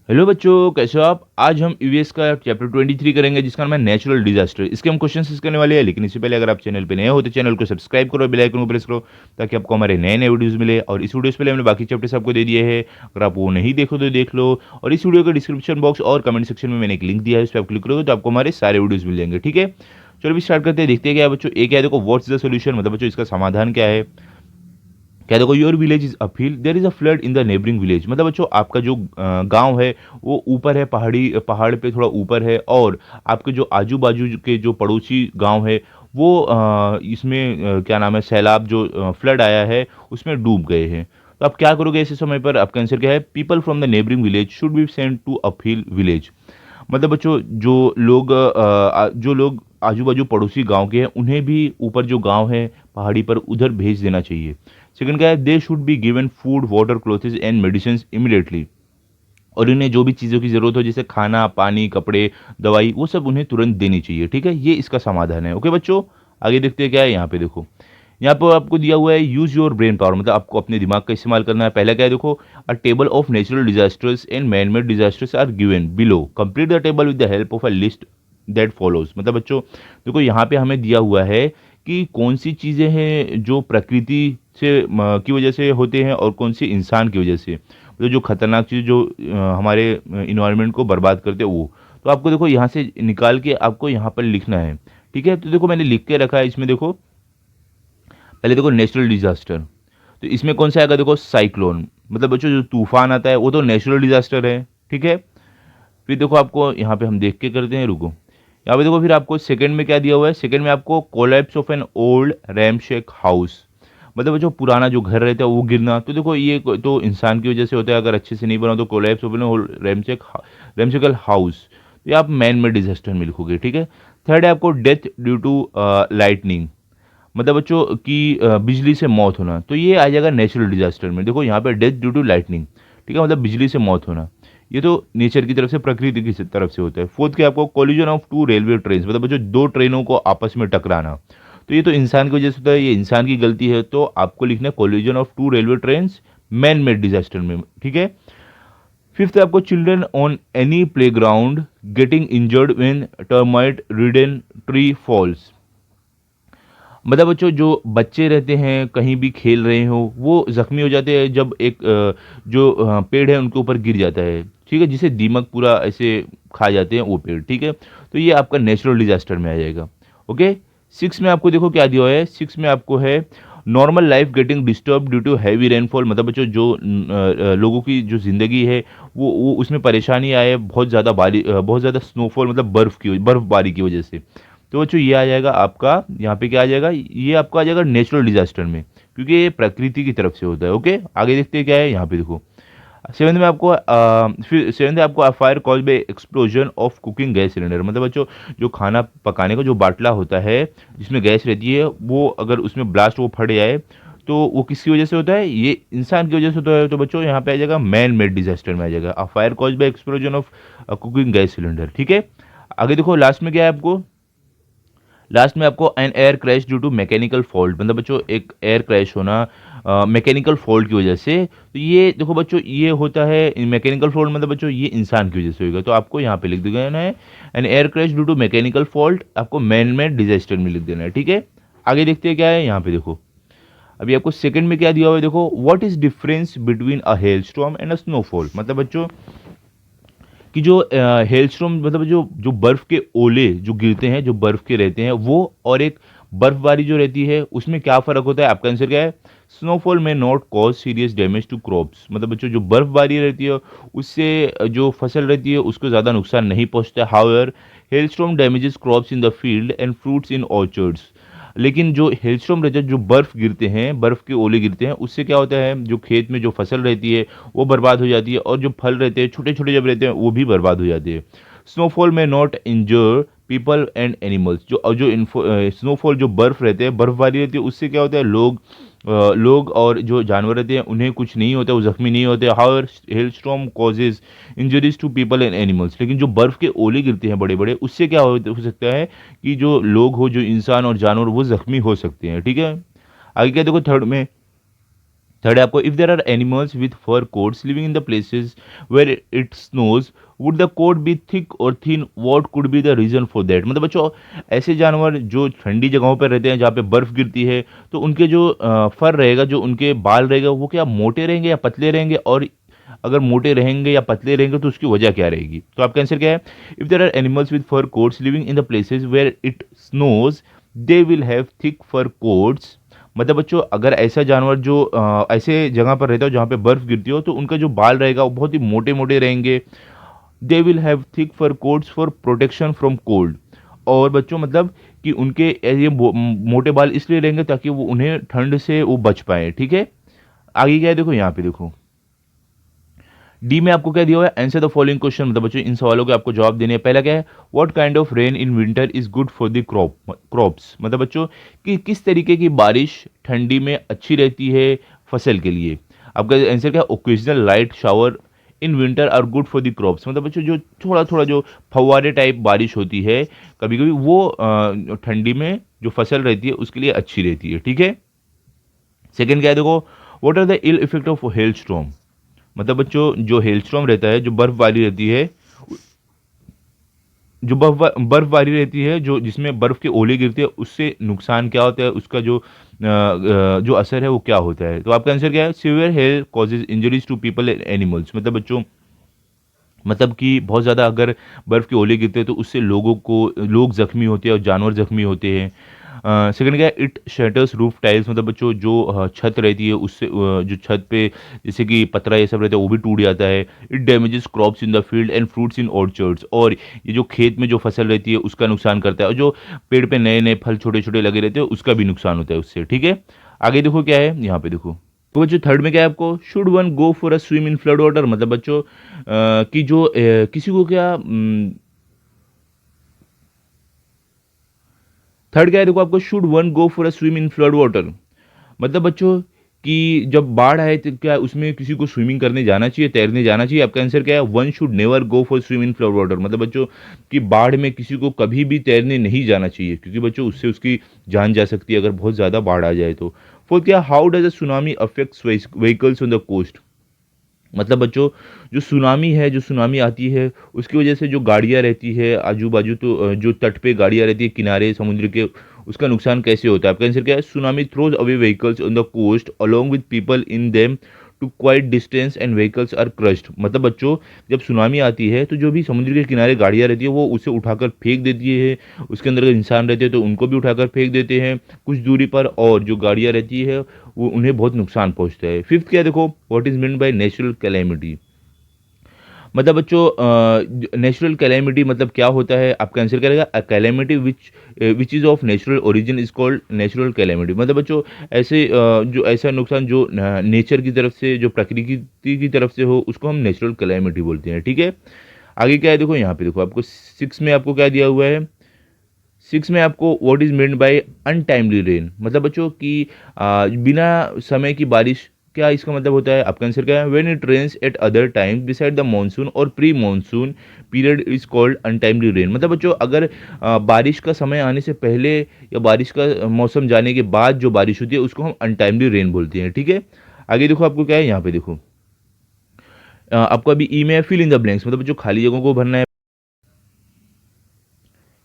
Hello बच्चों, कैसे हो आप। आज हम ईवीएस का चैप्टर 23 करेंगे जिसका नाम है नेचुरल डिजास्टर। इसके हम क्वेश्चन करने वाले हैं, लेकिन इससे पहले अगर आप चैनल पे नए हो तो चैनल को सब्सक्राइब करो, बेल आइकन को प्रेस करो ताकि आपको हमारे नए नए वीडियोस मिले। और इस वीडियो से पहले हमने बाकी चैप्टर्स आपको दे दिए हैं, अगर आप वो नहीं देखो तो देख लो। और इस वीडियो के डिस्क्रिप्शन बॉक्स और कमेंट सेक्शन में मैंने एक लिंक दिया है, उस पर आप क्लिक करोगे तो आपको हमारे सारे वीडियोज मिल जाएंगे। ठीक है, चलो अभी स्टार्ट करते हैं। देखते हैं क्या है बच्चों। एक क्या है, देखो व्हाट्स द सोल्यूशन, मतलब बच्चों इसका समाधान क्या है। क्या देखो, your village is uphill, there is a flood in the neighbouring village. मतलब बच्चों आपका जो गांव है वो ऊपर है, पहाड़ पे थोड़ा ऊपर है, और आपके जो आजू बाजू के जो पड़ोसी गांव है वो इसमें क्या नाम है, सैलाब जो फ्लड आया है उसमें डूब गए हैं। तो आप क्या करोगे ऐसे समय पर। आपका आंसर क्या है, people from the neighbouring village should be sent to uphill village. मतलब बच्चों जो लोग आजू बाजू पड़ोसी गांव के हैं उन्हें भी ऊपर जो गांव है पहाड़ी पर उधर भेज देना चाहिए। सेकंड क्या है, they should be given food water क्लोथेज and medicine immediately. और इन्हें जो भी चीज़ों की ज़रूरत हो जैसे खाना पानी कपड़े दवाई वो सब उन्हें तुरंत देनी चाहिए। ठीक है, ये इसका समाधान है। ओके बच्चों, आगे देखते हैं क्या है। यहाँ पे देखो, यहाँ पर आपको दिया हुआ है यूज योर ब्रेन पावर, मतलब आपको अपने दिमाग का इस्तेमाल करना है। पहला क्या है देखो, a table of natural disasters and man made disasters are given below, complete the table with the help of a list that follows. मतलब बच्चों देखो, यहाँ पे हमें दिया हुआ है कि कौन सी चीज़ें हैं जो प्रकृति से की वजह से होते हैं और कौन सी इंसान की वजह से, मतलब जो खतरनाक चीज़ जो हमारे इन्वायरमेंट को बर्बाद करते हैं वो। तो आपको देखो यहाँ से निकाल के आपको यहाँ पर लिखना है। ठीक है, तो देखो मैंने लिख के रखा है इसमें। देखो पहले देखो नेचुरल डिजास्टर, तो इसमें कौन सा आएगा, देखो साइक्लोन। मतलब बच्चों जो तूफान आता है वो तो नेचुरल डिजास्टर है। ठीक है, फिर देखो आपको यहाँ पे हम देख के करते हैं, रुको। यहाँ पे देखो फिर आपको सेकंड में क्या दिया हुआ है, सेकंड में आपको collapse of an old ramshackle house. मतलब जो पुराना जो घर रहता है वो गिरना। तो देखो ये तो इंसान की वजह से होता है, अगर अच्छे से नहीं बना तो collapse of an old ramshackle house. तो ये आप मैन मेड डिजास्टर में लिखोगे। ठीक है, थर्ड है आपको डेथ ड्यू टू लाइटनिंग, मतलब बच्चों की बिजली से मौत होना। तो ये आ जाएगा नेचुरल डिजास्टर में। देखो यहाँ पे डेथ ड्यू टू लाइटनिंग, ठीक है, मतलब बिजली से मौत होना। ये तो नेचर की तरफ से, प्रकृति की तरफ से होता है। फोर्थ क्या आपको, collision of two railway train, मतलब बच्चों दो ट्रेनों को आपस में टकराना। तो ये तो इंसान की वजह से होता है, ये इंसान की गलती है। तो आपको लिखना है collision of two railway train man made disaster में। ठीक है, फिफ्थ है आपको children on any play ground getting injured when termite ridden tree falls. मतलब बच्चों जो बच्चे रहते हैं कहीं भी खेल रहे हो वो जख्मी हो जाते हैं जब एक पेड़ है उनके ऊपर गिर जाता है। ठीक है, जिसे दीमक पूरा ऐसे खा जाते हैं वो पेड़। ठीक है, तो ये आपका नेचुरल डिजास्टर में आ जाएगा। ओके, सिक्स में आपको देखो क्या दिया हुआ है, सिक्स में आपको है normal life getting disturb due to heavy rainfall. मतलब बच्चों जो लोगों की जो ज़िंदगी है वो उसमें परेशानी आए, बहुत ज़्यादा स्नोफॉल, मतलब बर्फबारी की वजह से। तो बच्चों ये आ जाएगा आपका, यहाँ पे क्या आ जाएगा, ये आपका आ जाएगा नेचुरल डिजास्टर में, क्योंकि ये प्रकृति की तरफ से होता है। ओके, आगे देखते हैं क्या है। यहाँ पे देखो सेवेंथ में आपको फिर सेवेंथ आपको fire cause by explosion of cooking gas cylinder. मतलब बच्चों जो खाना पकाने का जो बाटला होता है जिसमें गैस रहती है, वो अगर उसमें ब्लास्ट वो फट जाए तो वो किसकी वजह से होता है, ये इंसान की वजह से होता है। तो बच्चों यहाँ पे आ जाएगा मैन मेड डिजास्टर में आ जाएगा, a fire cause by explosion of cooking gas cylinder. ठीक है, आगे देखो लास्ट में क्या है आपको, लास्ट में आपको an air crash due to mechanical fault. मतलब बच्चों एक एयर क्रैश होना मैकेनिकल फॉल्ट की वजह से। तो ये देखो बच्चों ये होता है मैकेनिकल फॉल्ट, मतलब बच्चों ये इंसान की वजह से होगा। तो आपको यहाँ पे लिख देना है an air crash due to mechanical fault, आपको मैन मेड डिजास्टर में लिख देना है। ठीक है, आगे देखते हैं क्या है। यहाँ पे देखो अभी आपको सेकंड में क्या दिया हुआ है, देखो what is difference between a hello storm and a snowfall. मतलब बच्चों कि जो हेलस्टॉर्म, मतलब जो जो बर्फ के ओले जो गिरते हैं, जो बर्फ के रहते हैं वो, और एक बर्फबारी जो रहती है उसमें क्या फ़र्क होता है। आपका आंसर क्या है, स्नोफॉल में not cause serious damage to crops. मतलब बच्चों जो बर्फबारी रहती है उससे जो फसल रहती है उसको ज़्यादा नुकसान नहीं पहुंचता। However hailstorm damages crops in the field and fruits in orchards. लेकिन जो हेलस्टॉर्म रहता है, जो बर्फ़ गिरते हैं, बर्फ़ के ओले गिरते हैं, उससे क्या होता है, जो खेत में जो फसल रहती है वो बर्बाद हो जाती है, और जो फल रहते हैं छोटे छोटे जब रहते हैं वो भी बर्बाद हो जाते हैं। स्नोफॉल में not injure people and animals. जो स्नोफॉल जो बर्फ़ रहते हैं, बर्फबारी रहती है, उससे क्या होता है, लोग और जो जानवर रहते हैं उन्हें कुछ नहीं होता, वो जख्मी नहीं होते। However hail storm causes injuries to people and animals. लेकिन जो बर्फ़ के ओले गिरते हैं बड़े बड़े, उससे क्या हो सकता है कि जो लोग हो, जो इंसान और जानवर, वो जख्मी हो सकते हैं। ठीक है, आगे क्या देखो थर्ड है आपको, if there are animals with fur coats living in the places where it snows would the coat be thick और thin, what could be the reason for that. मतलब बच्चों ऐसे जानवर जो ठंडी जगहों पर रहते हैं जहाँ पे बर्फ़ गिरती है, तो उनके जो फर रहेगा, जो उनके बाल रहेगा, वो क्या मोटे रहेंगे या पतले रहेंगे, और अगर मोटे रहेंगे या पतले रहेंगे तो उसकी वजह क्या रहेगी। तो आपका आंसर क्या है, if there are animals with fur coats living in the places where it snows they will have thick fur coats. मतलब बच्चों अगर ऐसा जानवर जो ऐसे जगह पर रहता हो जहाँ पे बर्फ़ गिरती हो, तो उनका जो बाल रहेगा वो बहुत ही मोटे मोटे रहेंगे। They will have thick fur coats for protection from cold. और बच्चों मतलब कि उनके ये मोटे बाल इसलिए रहेंगे ताकि वो उन्हें ठंड से वो बच पाए। ठीक है, आगे क्या है देखो, यहाँ पे देखो डी में आपको क्या दिया हुआ है, आंसर द फॉलोइंग क्वेश्चन। मतलब बच्चों इन सवालों के आपको जवाब देने हैं। पहला क्या है, what kind of rain in winter is good for the crops. मतलब बच्चों कि किस तरीके की बारिश ठंडी में अच्छी रहती है फसल के लिए। आपका आंसर क्या है, occasional light shower in winter are good for the crops. मतलब बच्चों जो थोड़ा थोड़ा जो फव्वारे टाइप बारिश होती है कभी कभी, वो ठंडी में जो फसल रहती है उसके लिए अच्छी रहती है। ठीक है, सेकेंड क्या है देखो, what are the ill effect of hail storm. मतलब बच्चों जो हेलस्टॉर्म रहता है, जो बर्फबारी रहती है, जो बर्फबारी रहती है, जो जिसमें बर्फ के ओले गिरते हैं, उससे नुकसान क्या होता है, उसका जो असर है वो क्या होता है। तो आपका आंसर क्या है, severe hail causes injuries to people and animals. मतलब बच्चों मतलब कि बहुत ज़्यादा अगर बर्फ़ के ओले गिरते हैं तो उससे लोग जख्मी होते हैं और जानवर जख्मी होते हैं। सेकंड क्या है, इट शटर्स रूफ टाइल्स। मतलब बच्चों जो छत रहती है उससे जो छत पे जैसे कि पतरा ये सब रहता है वो भी टूट जाता है। It damages crops in the field and fruits in orchards. और ये जो खेत में जो फसल रहती है उसका नुकसान करता है, और जो पेड़ पे नए नए फल छोटे छोटे लगे रहते हैं उसका भी नुकसान होता है उससे। ठीक है, आगे देखो क्या है, यहाँ पे देखो तो बच्चों थर्ड में क्या है आपको, should one go for a swim in flood water. मतलब बच्चों कि जो किसी को क्या थर्ड क्या है देखो आपको, should one go for a swim in flood water. मतलब बच्चों कि जब बाढ़ आए तो क्या उसमें किसी को स्विमिंग करने जाना चाहिए, तैरने जाना चाहिए। आपका आंसर क्या है, one should never go for swim in flood water. मतलब बच्चों कि बाढ़ में किसी को कभी भी तैरने नहीं जाना चाहिए, क्योंकि बच्चों उससे उसकी जान जा सकती है अगर बहुत ज़्यादा बाढ़ आ जाए तो। फोर्थ क्या, how does a tsunami affects vehicles on the coast. मतलब बच्चों जो सुनामी है, जो सुनामी आती है उसकी वजह से जो गाड़ियाँ रहती है आजू बाजू, तो जो तट पे गाड़ियाँ रहती है किनारे समुद्र के, उसका नुकसान कैसे होता है। आपका आंसर क्या है, tsunami throws away vehicles on the coast along with people in them to quite distance and vehicles are crushed. मतलब बच्चों जब सुनामी आती है तो जो भी समुद्र के किनारे गाड़ियाँ रहती है वो उसे उठाकर फेंक देती है, उसके अंदर अगर इंसान रहते हैं तो उनको भी उठाकर फेंक देते हैं कुछ दूरी पर, और जो गाड़ियाँ रहती है वो उन्हें बहुत नुकसान पहुंचता है। फिफ्थ क्या है देखो, what is mean by natural calamity. मतलब बच्चों नेचुरल कैलेमिटी मतलब क्या होता है, आपका आंसर करेगा, a calamity which is of natural origin is called natural calamity. मतलब बच्चों ऐसे जो ऐसा नुकसान जो नेचर की तरफ से, जो प्रकृति की तरफ से हो, उसको हम नेचुरल कैलेमिटी बोलते हैं। ठीक है, आगे क्या है देखो, यहाँ पे देखो आपको सिक्स में आपको क्या दिया हुआ है, सिक्स में आपको what is meant by untimely rain. मतलब बच्चों कि बिना समय की बारिश, क्या इसका मतलब होता है। आपका आंसर क्या है, when it rains at other time beside the monsoon और pre monsoon period is called untimely rain. मतलब बच्चों अगर बारिश का समय आने से पहले या बारिश का मौसम जाने के बाद जो बारिश होती है उसको हम अनटाइमली रेन बोलते हैं। ठीक है, आगे देखो आपको क्या है, यहाँ पे देखो आपको अभी ई में फिल इन द ब्लैंक्स। मतलब जो खाली जगहों को भरना है।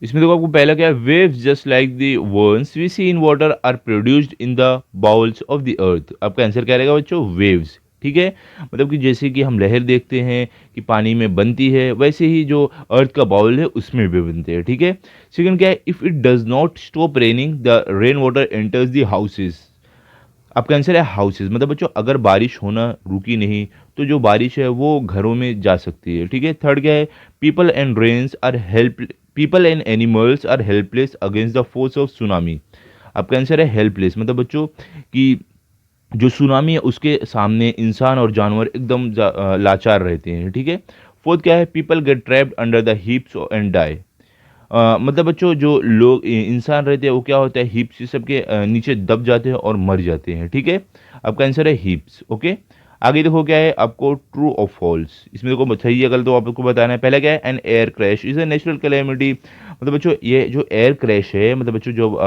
इसमें देखो आपको पहला क्या है, waves just like the ones we see in water are produced in the bowels of the earth. आपका आंसर क्या रहेगा बच्चों, वेव्स। ठीक है, मतलब कि जैसे कि हम लहर देखते हैं कि पानी में बनती है, वैसे ही जो अर्थ का बाउल है उसमें भी बनते हैं। ठीक है, सेकंड क्या है, if it does not stop raining the rain water enters the houses. आपका आंसर है हाउसेज। मतलब बच्चों अगर बारिश होना रुकी नहीं तो जो बारिश है वो घरों में जा सकती है। ठीक है, थर्ड क्या है, people and rains are help people and animals are helpless against the force of tsunami. आपका आंसर है हेल्पलेस। मतलब बच्चों कि जो सुनामी है उसके सामने इंसान और जानवर एकदम लाचार रहते हैं। ठीक है, फोर्थ क्या है, people get trapped under the heaps and die. मतलब बच्चों जो लोग इंसान रहते हैं वो क्या होता है, हिप्स सब के नीचे दब जाते हैं और मर जाते हैं। ठीक है, आपका आंसर है हिप्स। ओके, आगे देखो क्या है आपको, ट्रू और फॉल्स। इसमें देखो सही है गलत तो आपको बताना है। पहला क्या है, an air crash is a natural calamity. मतलब बच्चों ये जो एयर क्रैश है, मतलब बच्चों जो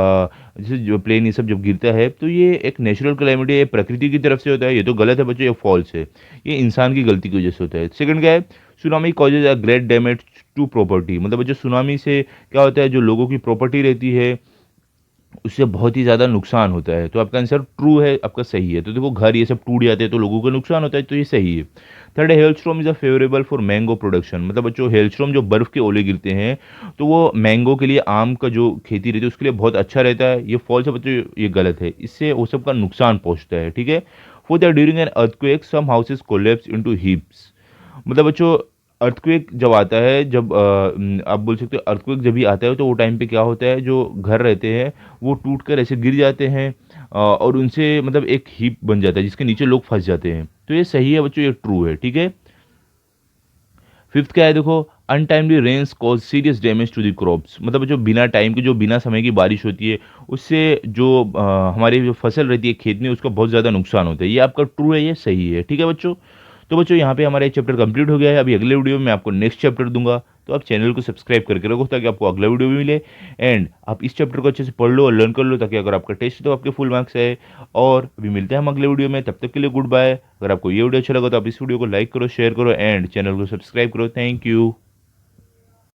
जैसे जो प्लेन ये सब जब गिरता है तो ये एक नेचुरल कैलेमिटी है, ये प्रकृति की तरफ से होता है, ये तो गलत है बच्चों, ये फॉल्स है, ये इंसान की गलती की वजह से होता है। सेकंड क्या है, tsunami causes a great damage to property, मतलब बच्चों सुनामी से क्या होता है, जो लोगों की प्रॉपर्टी रहती है उससे बहुत ही ज़्यादा नुकसान होता है। तो आपका आंसर ट्रू है, आपका सही है। तो देखो घर ये सब टूट जाते हैं तो लोगों को नुकसान होता है, तो ये सही है। थर्ड है Hellstrom is a favourable for mango production, मतलब बच्चों हेलस्ट्रॉम जो बर्फ़ के ओले गिरते हैं तो वो मैंगो के लिए, आम का जो खेती रहती है उसके लिए बहुत अच्छा रहता है। ये फॉल्स है बच्चों, ये गलत है, इससे वो सब का नुकसान पहुँचता है। ठीक है। फोर्थ है during an earthquake some houses collapse into heaps, मतलब बच्चों अर्थक्वेक जब आता है, जब आप बोल सकते हो अर्थक्वेक जब भी आता है तो वो टाइम पे क्या होता है, जो घर रहते हैं वो टूट कर ऐसे गिर जाते हैं और उनसे मतलब एक हीप बन जाता है जिसके नीचे लोग फंस जाते हैं। तो ये सही है बच्चों, ये ट्रू है। ठीक है। फिफ्थ क्या है देखो, untimely rains cause serious damage to the crops, मतलब जो बिना टाइम की, जो बिना समय की बारिश होती है उससे जो हमारी जो फसल रहती है खेत में उसका बहुत ज़्यादा नुकसान होता है। ये आपका ट्रू है, ये सही है। ठीक है बच्चों। तो बच्चों यहाँ पे हमारा एक चैप्टर कंप्लीट हो गया है। अभी अगले वीडियो में मैं आपको नेक्स्ट चैप्टर दूंगा, तो आप चैनल को सब्सक्राइब करके रखो ताकि आपको अगला वीडियो भी मिले। एंड आप इस चैप्टर को अच्छे से पढ़ लो और लर्न कर लो ताकि अगर आपका टेस्ट है तो आपके फुल मार्क्स है। और अभी मिलते हैं हम अगले वीडियो में, तब तक के लिए गुड बाय। अगर आपको ये वीडियो अच्छा लगा तो आप इस वीडियो को लाइक करो, शेयर करो एंड चैनल को सब्सक्राइब करो। Thank you.